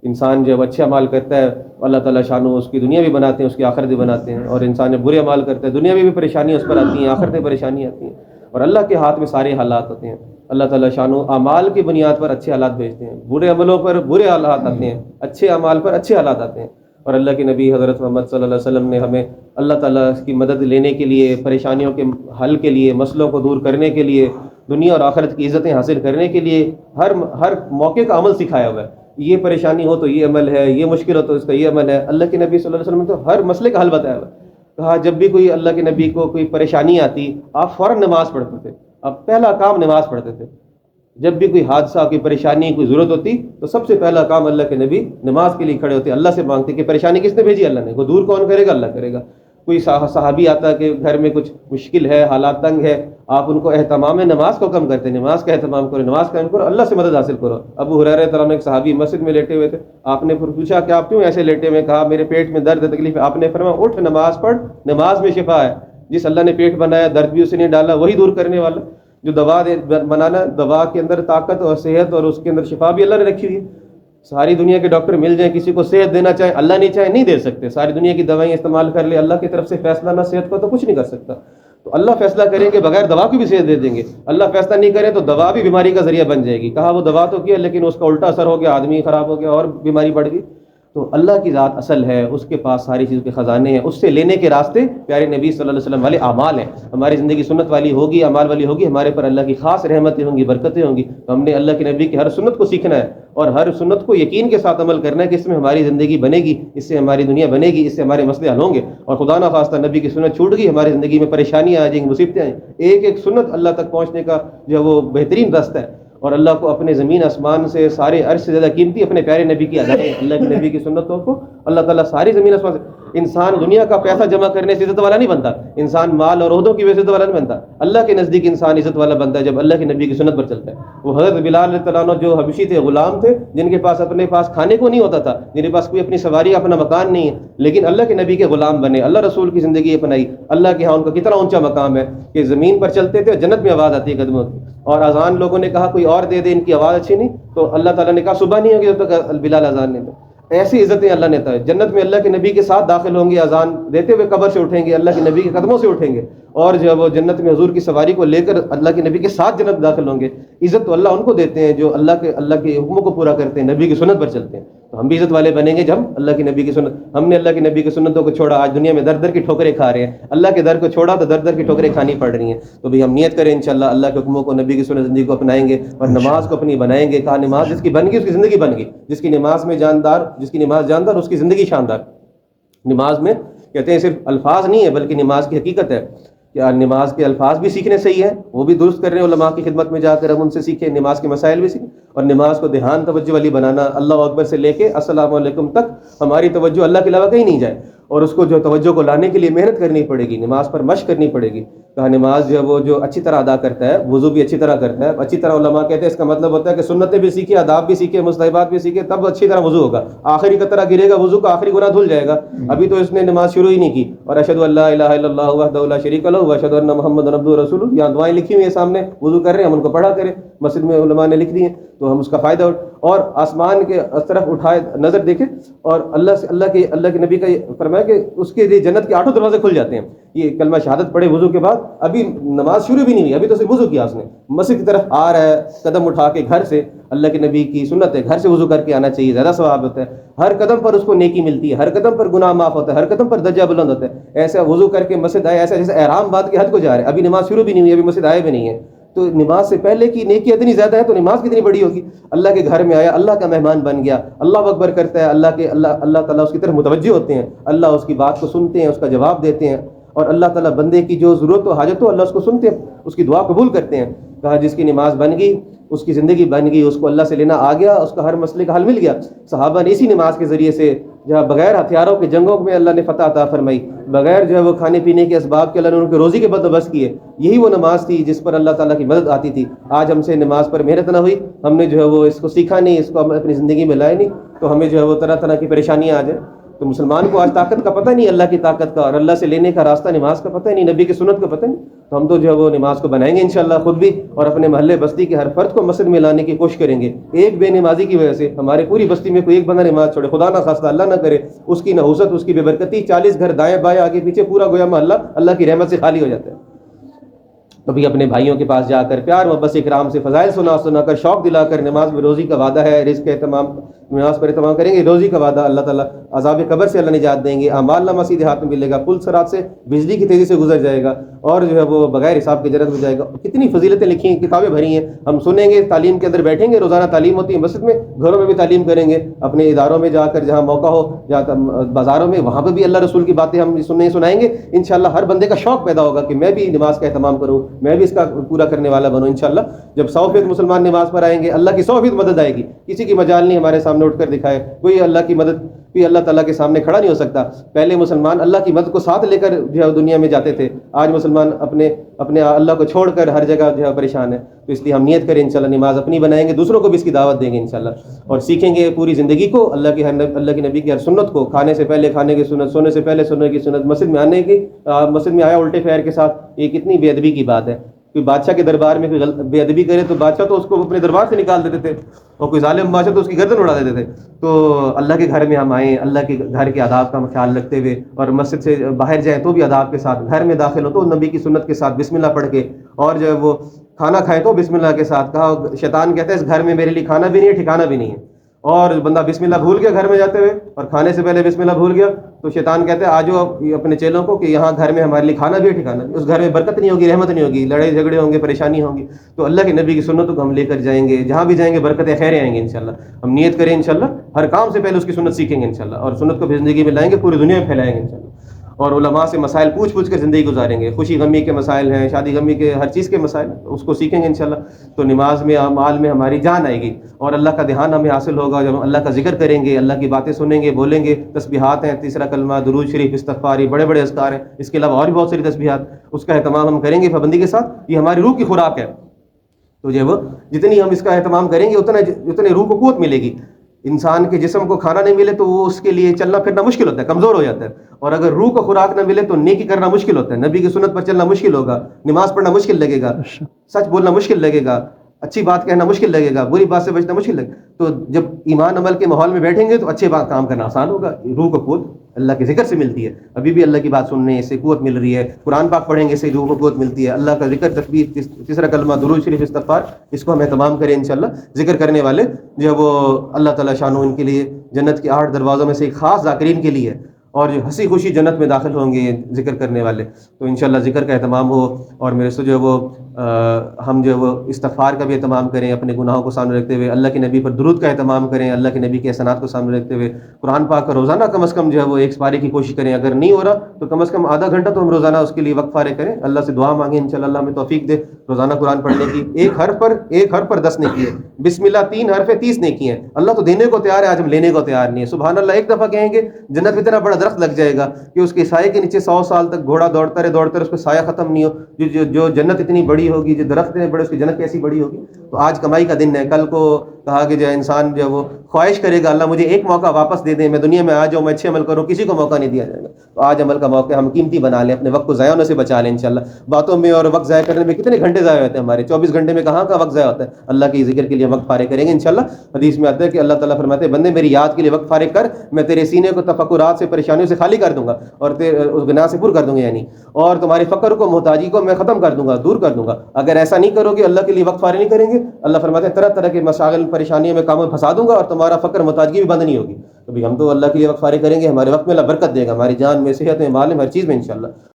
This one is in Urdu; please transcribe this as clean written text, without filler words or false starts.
انسان جب اچھے اعمال کرتا ہے اللہ تعالیٰ شان اس کی دنیا بھی بناتے ہیں، اس کی آخرت بھی بناتے ہیں، اور انسان جب برے اعمال کرتا ہے دنیا میں بھی پریشانیاں اس پر آتی ہیں، آخرت میں پریشانیاں آتی ہیں، اور اللہ کے ہاتھ میں سارے حالات ہوتے ہیں۔ اللہ تعالیٰ شان اعمال کی بنیاد پر اچھے حالات بھیجتے ہیں، برے عملوں پر برے حالات آتے ہیں، اچھے اعمال پر اچھے حالات آتے ہیں۔ اور اللہ کے نبی حضرت محمد صلی اللہ علیہ وسلم نے ہمیں اللہ تعالیٰ کی مدد لینے کے لیے، پریشانیوں کے حل کے لیے، مسئلوں کو دور کرنے کے لیے، دنیا اور آخرت کی عزتیں حاصل کرنے کے لیے ہر موقع کا عمل سکھایا ہوا ہے۔ یہ پریشانی ہو تو یہ عمل ہے، یہ مشکل ہو تو اس کا یہ عمل ہے۔ اللہ کے نبی صلی اللہ علیہ وسلم نے تو ہر مسئلے کا حل بتایا ہوا ہے۔ کہا جب بھی کوئی اللہ کے نبی کو کوئی پریشانی آتی آپ فوراً نماز پڑھتے تھے، آپ پہلا کام نماز پڑھتے تھے۔ جب بھی کوئی حادثہ، کوئی پریشانی، کوئی ضرورت ہوتی تو سب سے پہلا کام اللہ کے نبی نماز کے لیے کھڑے ہوتے، اللہ سے مانگتے کہ پریشانی کس نے بھیجی؟ اللہ نے۔ وہ دور کون کرے گا؟ اللہ کرے گا۔ کوئی صحابی آتا کہ گھر میں کچھ مشکل ہے، حالات تنگ ہے، آپ ان کو اہتمام نماز کو کم کرتے، نماز کا اہتمام کرو، نماز قائم کرو، اللہ سے مدد حاصل کرو۔ ابو ہریرہ رضی اللہ عنہ ایک صحابی مسجد میں لیٹے ہوئے تھے، آپ نے پوچھا کہ آپ کیوں ایسے لیٹے ہوئے؟ کہا میرے پیٹ میں درد ہے، تکلیف ہے۔ آپ نے فرمایا اٹھ نماز پڑھ، نماز میں شفا ہے۔ جس اللہ نے پیٹ بنایا درد بھی اسے نہیں ڈالا، وہی دور کرنے والا۔ جو دوا بنانا، دوا کے اندر طاقت اور صحت اور اس کے اندر شفا بھی اللہ نے رکھی ہوئی ہے۔ ساری دنیا کے ڈاکٹر مل جائیں، کسی کو صحت دینا چاہیں، اللہ نہیں چاہے نہیں دے سکتے۔ ساری دنیا کی دوائیں استعمال کر لے، اللہ کی طرف سے فیصلہ نہ صحت کو تو کچھ نہیں کر سکتا۔ تو اللہ فیصلہ کریں کہ بغیر دوا کی بھی صحت دے دیں گے، اللہ فیصلہ نہیں کرے تو دوا بھی بیماری کا ذریعہ بن جائے گی۔ کہا وہ دوا تو کیا لیکن اس کا الٹا اثر ہو گیا، آدمی خراب ہو گیا اور بیماری بڑھ گئی۔ تو اللہ کی ذات اصل ہے، اس کے پاس ساری چیزوں کے خزانے ہیں، اس سے لینے کے راستے پیارے نبی صلی اللہ علیہ وسلم والے اعمال ہیں۔ ہماری زندگی سنت والی ہوگی، اعمال والی ہوگی، ہمارے پر اللہ کی خاص رحمتیں ہوں گی، برکتیں ہوں گی۔ تو ہم نے اللہ کے نبی کی ہر سنت کو سیکھنا ہے اور ہر سنت کو یقین کے ساتھ عمل کرنا ہے کہ اس میں ہماری زندگی بنے گی، اس سے ہماری دنیا بنے گی، اس سے ہمارے مسئلے حل ہوں گے۔ اور خدا نہ خواستہ نبی کی سنت چھوٹ گئی، ہماری زندگی میں پریشانیاں آ جائیں گی، مصیبتیں آئیں گی۔ ایک ایک سنت اللہ تک پہنچنے کا جو ہے وہ بہترین راستہ ہے، اور اللہ کو اپنے زمین آسمان سے، سارے عرش سے زیادہ قیمتی اپنے پیارے نبی کی ادائیں، اللہ کے نبی کی سنتوں کو اللہ تعالیٰ ساری زمین آسمان سے۔ انسان دنیا کا پیسہ جمع کرنے سے عزت والا نہیں بنتا، انسان مال اور عہدوں کی وجہ سے عزت والا نہیں بنتا۔ اللہ کے نزدیک انسان عزت والا بنتا ہے جب اللہ کے نبی کی سنت پر چلتا ہے۔ وہ حضرت بلال رضی اللہ عنہ جو حبشی تھے، غلام تھے، جن کے پاس اپنے پاس کھانے کو نہیں ہوتا تھا، جن کے پاس کوئی اپنی سواری، اپنا مکان نہیں ہے، لیکن اللہ کے نبی کے غلام بنے، اللہ رسول کی زندگی اپنائی۔ اللہ کے ہاں ان کا کتنا اونچا مقام ہے کہ زمین پر چلتے تھے، جنت میں آواز آتی ہے قدموں کی۔ اور اذان لوگوں نے کہا کوئی اور دے دے، ان کی آواز اچھی نہیں، تو اللہ تعالیٰ نے کہا صبح نہیں ہوگی جب تک بلال اذان نہیں دے۔ ایسی عزتیں اللہ نے دی۔ جنت میں اللہ کے نبی کے ساتھ داخل ہوں گے، اذان دیتے ہوئے قبر سے اٹھیں گے، اللہ کے نبی کے قدموں سے اٹھیں گے، اور جو ہے وہ جنت میں حضور کی سواری کو لے کر اللہ کے نبی کے ساتھ جنت داخل ہوں گے۔ عزت تو اللہ ان کو دیتے ہیں جو اللہ کے حکموں کو پورا کرتے ہیں، نبی کی سنت پر چلتے ہیں۔ تو ہم بھی عزت والے بنیں گے جب ہم اللہ کے نبی کی سنت، ہم نے اللہ کے نبی کی سنتوں کو چھوڑا، آج دنیا میں در در کی ٹھوکریں کھا رہے ہیں۔ اللہ کے در کو چھوڑا تو در در کی ٹھوکریں کھانی پڑ رہی ہیں۔ تو بھی ہم نیت کریں انشاءاللہ اللہ کے حکموں کو، نبی کی سنت زندگی کو اپنائیں گے اور نماز کو اپنی بنائیں گے۔ کہا نماز جس کی بن گئی اس کی زندگی بن گئی، جس کی نماز میں جاندار، جس کی نماز جاندار اس کی زندگی شاندار۔ نماز میں کہتے ہیں صرف الفاظ نہیں ہے بلکہ نماز کی حقیقت ہے کہ نماز کے الفاظ بھی سیکھنے صحیح ہیں، وہ بھی درست کر رہے ہیں، علماء کی خدمت میں جا کر ہم ان سے سیکھیں، نماز کے مسائل بھی سیکھیں، اور نماز کو دھیان توجہ والی بنانا، اللہ اکبر سے لے کے السلام علیکم تک ہماری توجہ اللہ کے علاوہ کہیں نہیں جائے، اور اس کو جو توجہ کو لانے کے لیے محنت کرنی پڑے گی، نماز پر مشق کرنی پڑے گی۔ کہا نماز جو ہے وہ جو اچھی طرح ادا کرتا ہے، وضو بھی اچھی طرح کرتا ہے، اچھی طرح علماء کہتے ہیں اس کا مطلب ہوتا ہے کہ سنتیں بھی سیکھے، آداب بھی سیکھے، مستحبات بھی سیکھے، تب اچھی طرح وضو ہوگا۔ آخری قطرہ گرے گا وضو کا، آخری گناہ دھل جائے گا، ابھی تو اس نے نماز شروع ہی نہیں کی۔ اور اشہد ان لا الہ الا اللہ وحدہ لا شریک لہ واشہد ان محمد عبدہ ورسولہ، یہاں دعائیں لکھی ہوئی ہیں سامنے، وضو کر رہے ہیں ہم ان کو پڑھا کریں، مسجد میں علماء نے لکھ دی ہیں تو ہم اس کا فائدہ اور آسمان کے طرف اٹھائے نظر دیکھیں، اور اللہ کے نبی کا یہ فرمایا کہ اس کے لیے جنت کے 8 دروازے کھل جاتے ہیں۔ یہ کلمہ شہادت پڑھے وضو کے بعد، ابھی نماز شروع بھی نہیں ہوئی، ابھی تو صرف وضو کیا اس نے، مسجد کی طرف آ رہا ہے قدم اٹھا کے گھر سے، اللہ کے نبی کی سنت ہے گھر سے وضو کر کے آنا چاہیے، زیادہ ثواب ہوتا ہے، ہر قدم پر اس کو نیکی ملتی ہے، ہر قدم پر گناہ معاف ہوتا ہے، ہر قدم پر درجہ بلند ہوتا ہے۔ ایسا وضو کر کے مسجد آئے، ایسا جیسے احرام باندھ کے حج کو جا رہے ہیں، ابھی نماز شروع بھی نہیں ہوئی، ابھی مسجد آئے بھی نہیں ہے، تو نماز سے پہلے کی نیکی اتنی زیادہ ہے تو نماز کتنی بڑی ہوگی۔ اللہ کے گھر میں آیا، اللہ کا مہمان بن گیا، اللہ اکبر کرتا ہے، اللہ تعالیٰ اس کی طرف متوجہ ہوتے ہیں، اللہ اس کی بات کو سنتے ہیں، اس کا جواب دیتے ہیں، اور اللہ تعالیٰ بندے کی جو ضرورت و حاجت ہو اللہ اس کو سنتے ہیں، اس کی دعا قبول کرتے ہیں۔ کہا جس کی نماز بن گئی اس کی زندگی بن گئی، اس کو اللہ سے لینا آ گیا، اس کا ہر مسئلے کا حل مل گیا۔ صحابہ نے اسی نماز کے ذریعے سے جہاں بغیر ہتھیاروں کے جنگوں میں اللہ نے فتح عطا فرمائی، بغیر جو ہے وہ کھانے پینے کے اسباب کے اللہ نے ان کے روزی کے بندوبست کیے، یہی وہ نماز تھی جس پر اللہ تعالیٰ کی مدد آتی تھی۔ آج ہم سے نماز پر محنت نہ ہوئی، ہم نے جو ہے وہ اس کو سیکھا نہیں، اس کو اپنی زندگی میں لائے نہیں، تو ہمیں جو ہے وہ طرح طرح کی پریشانیاں آ جائیں۔ تو مسلمان کو آج طاقت کا پتہ نہیں، اللہ کی طاقت کا، اور اللہ سے لینے کا راستہ نماز کا پتہ نہیں، نبی کی سنت کا پتہ نہیں. تو ہم تو جو ہے وہ نماز کو بنائیں گے انشاءاللہ خود بھی، اور اپنے محلے بستی کے ہر فرد کو مسجد میں لانے کی کوشش کریں گے. ایک بے نمازی کی وجہ سے ہمارے پوری بستی میں کوئی ایک بندہ نماز چھوڑے، خدا نہ خواستہ، اللہ نہ کرے، اس کی نحوست، اس کی بے برکتی، 40 گھر دائیں بائیں آگے پیچھے پورا گویا محلہ اللہ کی رحمت سے خالی ہو جاتا ہے. کبھی اپنے بھائیوں کے پاس جا کر پیار محبت سے اکرام سے فضائل سنا کر، شوق دلا کر، نماز میں روزی کا وعدہ ہے، رزق اہتمام، نماز پر اہتمام کریں گے، روزی کا وعدہ، اللہ تعالیٰ عذاب قبر سے اللہ نجات دیں گے، اعمال نامہ سیدھے ہاتھ میں ملے گا، پل صراط سے بجلی کی تیزی سے گزر جائے گا، اور جو ہے وہ بغیر حساب کے جنت میں جائے گا. کتنی فضیلتیں لکھی ہیں، کتابیں بھری ہیں. ہم سنیں گے، تعلیم کے اندر بیٹھیں گے، روزانہ تعلیم ہوتی ہے مسجد میں، گھروں میں بھی تعلیم کریں گے، اپنے اداروں میں جا کر جہاں موقع ہو، جہاں بازاروں میں، وہاں پہ بھی اللہ رسول کی باتیں ہم سنائیں گے. انشاءاللہ ہر بندے کا شوق پیدا ہوگا کہ میں بھی نماز کا اہتمام کروں، میں بھی اس کا پورا کرنے والا بنوں. انشاءاللہ جب 100% مسلمان نماز پر آئیں گے، اللہ کی 100% مدد آئے گی. کسی کی مجال نہیں ہمارے سامنے اٹھ کر دکھائے، کوئی اللہ کی مدد بھی اللہ تعالیٰ کے سامنے کھڑا نہیں ہو سکتا. پہلے مسلمان اللہ کی مدد کو ساتھ لے کر جو ہے دنیا میں جاتے تھے، آج مسلمان اپنے اللہ کو چھوڑ کر ہر جگہ جو ہے پریشان ہے. تو اس لیے ہم نیت کریں انشاءاللہ نماز اپنی بنائیں گے، دوسروں کو بھی اس کی دعوت دیں گے انشاءاللہ، اور سیکھیں گے پوری زندگی کو اللہ کے نبی کی ہر سنت کو، کھانے سے پہلے کھانے کی سنت، سونے سے پہلے سونے کی سنت، مسجد میں آنے کی، مسجد میں آیا الٹے پیر کے ساتھ، یہ کتنی بے ادبی کی بات ہے. کوئی بادشاہ کے دربار میں کوئی بے ادبی کرے تو بادشاہ تو اس کو اپنے دربار سے نکال دیتے تھے، اور کوئی ظالم بادشاہ تو اس کی گردن اڑا دیتے تھے. تو اللہ کے گھر میں ہم آئیں، اللہ کے گھر کے آداب کا خیال رکھتے ہوئے، اور مسجد سے باہر جائیں تو بھی آداب کے ساتھ، گھر میں داخل ہو تو نبی کی سنت کے ساتھ بسم اللہ پڑھ کے، اور جو ہے وہ کھانا کھائے تو بسم اللہ کے ساتھ. کہا شیطان کہتا ہے اس گھر میں میرے لیے کھانا بھی نہیں ہے، ٹھکانا بھی نہیں ہے، اور بندہ بسم اللہ بھول گیا گھر میں جاتے ہوئے، اور کھانے سے پہلے بسم اللہ بھول گیا، تو شیطان کہتے ہیں آجو اپنے چیلوں کو کہ یہاں گھر میں ہمارے لیے کھانا بھی ہے، ٹھکانا بھی، اس گھر میں برکت نہیں ہوگی، رحمت نہیں ہوگی، لڑائی جھگڑے ہوں گے، پریشانی ہوں گی. تو اللہ کے نبی کی سنتوں کو ہم لے کر جائیں گے، جہاں بھی جائیں گے برکتیں خیریں آئیں گے انشاءاللہ. ہم نیت کریں انشاءاللہ، ہر کام سے پہلے اس کی سنت سیکھیں گے انشاءاللہ، اور سنت کو بھی زندگی میں لائیں گے، پوری دنیا میں پھیلائیں گے انشاءاللہ. اور علماء سے مسائل پوچھ کر زندگی گزاریں گے، خوشی غمی کے مسائل ہیں، شادی غمی کے، ہر چیز کے مسائل اس کو سیکھیں گے انشاءاللہ. تو نماز میں، اعمال میں ہماری جان آئے گی، اور اللہ کا دھیان ہمیں حاصل ہوگا. جب ہم اللہ کا ذکر کریں گے، اللہ کی باتیں سنیں گے، بولیں گے، تسبیحات ہیں، تیسرا کلمہ، درود شریف، استغفار، بڑے بڑے اذکار ہیں، اس کے علاوہ اور بھی بہت ساری تسبیحات، اس کا اہتمام ہم کریں گے پابندی کے ساتھ. یہ ہماری روح کی خوراک ہے. تو جو ہے وہ جتنی ہم اس کا اہتمام کریں گے اتنے روح کو قوت ملے گی. انسان کے جسم کو کھانا نہیں ملے تو وہ اس کے لیے چلنا پھرنا مشکل ہوتا ہے، کمزور ہو جاتا ہے، اور اگر روح کو خوراک نہ ملے تو نیکی کرنا مشکل ہوتا ہے. نبی کی سنت پر چلنا مشکل ہوگا، نماز پڑھنا مشکل لگے گا، سچ بولنا مشکل لگے گا، اچھی بات کہنا مشکل لگے گا، بری بات سے بچنا مشکل لگے گا. تو جب ایمان عمل کے ماحول میں بیٹھیں گے تو اچھے بات کام کرنا آسان ہوگا. روح کو قوت اللہ کے ذکر سے ملتی ہے. ابھی بھی اللہ کی بات سننے سے قوت مل رہی ہے، قرآن پاک پڑھیں گے سے روح کو قوت ملتی ہے. اللہ کا ذکر، تسبیح، تیسرا کلمہ، درود شریف، استغفار، اس کو ہم اہتمام کریں انشاءاللہ. ذکر کرنے والے جو ہے وہ اللہ تعالیٰ شانو ان کے لیے جنت کے 8 دروازوں میں سے ایک خاص ذاکرین کے لیے، اور جو ہنسی خوشی جنت میں داخل ہوں گے ذکر کرنے والے. تو انشاءاللہ ذکر کا اہتمام ہو، اور میرے سے جو ہے وہ ہم جو ہے وہ استغفار کا بھی اہتمام کریں، اپنے گناہوں کو سامنے رکھتے ہوئے اللہ کے نبی پر درود کا اہتمام کریں، اللہ کے نبی کے احسانات کو سامنے رکھتے ہوئے قرآن پاک کا روزانہ کم از کم جو ہے وہ ایک سپارے کی کوشش کریں. اگر نہیں ہو رہا تو کم از کم آدھا گھنٹہ تو ہم روزانہ اس کے لیے وقت فارغ کریں. اللہ سے دعا مانگیں انشاءاللہ اللہ ہمیں توفیق دے روزانہ قرآن پڑھنے کی. ایک حرف پر 10 نیکی ہے. بسم اللہ 3 حرف 30 نیکی ہیں. اللہ تو دینے کو تیار ہے، آج ہم لینے کو تیار نہیں ہے. سبحان اللہ ایک دفعہ کہیں گے جنت میں اتنا بڑا درخت لگ جائے گا کہ اس کے سائے کے نیچے 100 سال تک گھوڑا دوڑتا رہے اس پہ سایہ ختم نہیں ہو. جو جنت اتنی بڑی ہوگی، جو درخت اتنے بڑے، اس کی جنت کیسی بڑی ہوگی. تو آج کمائی کا دن ہے. کل کو کہا کہ جو انسان جو وہ خواہش کرے گا اللہ مجھے ایک موقع واپس دے دیں، میں دنیا میں آ جاؤں، میں اچھے عمل کروں، کسی کو موقع نہیں دیا جائے گا. تو آج عمل کا موقع ہم قیمتی بنا لیں، اپنے وقت کو ضائع ہونے سے بچا لیں انشاءاللہ. باتوں میں اور وقت ضائع کرنے میں کتنے گھنٹے ضائع ہوتے ہیں ہمارے، 24 گھنٹے میں کہاں کا وقت ضائع ہوتا ہے. اللہ کے ذکر کے لیے وقت فارغ کریں گے انشاءاللہ. حدیث میں آتا ہے کہ اللہ تعالیٰ فرماتے ہیں بندے میری یاد کے لیے وقت فارغ کر، میں تیرے سینے کو تفکرات سے، پریشانیوں سے خالی کر دوں گا، اور اس گناہ سے پر کر دوں گا، یعنی اور تمہارے فقر کو، محتاجی کو میں ختم کر دوں گا، دور کر دوں گا. اگر ایسا نہیں کرو گے، اللہ کے لیے وقت فارغ نہیں کریں گے، اللہ فرماتے ہیں طرح طرح کے مشاغل، پریشانیوں میں، کاموں میں پھنسا دوں گا، اور تمہارا فقر، محتاجی بھی بند نہیں ہوگی. تو ہم تو اللہ کے لیے وقت فارغ کریں گے، ہمارے وقت میں اللہ برکت دے گا، ہماری جان میں، صحت میں، مال میں، ہر چیز میں انشاءاللہ.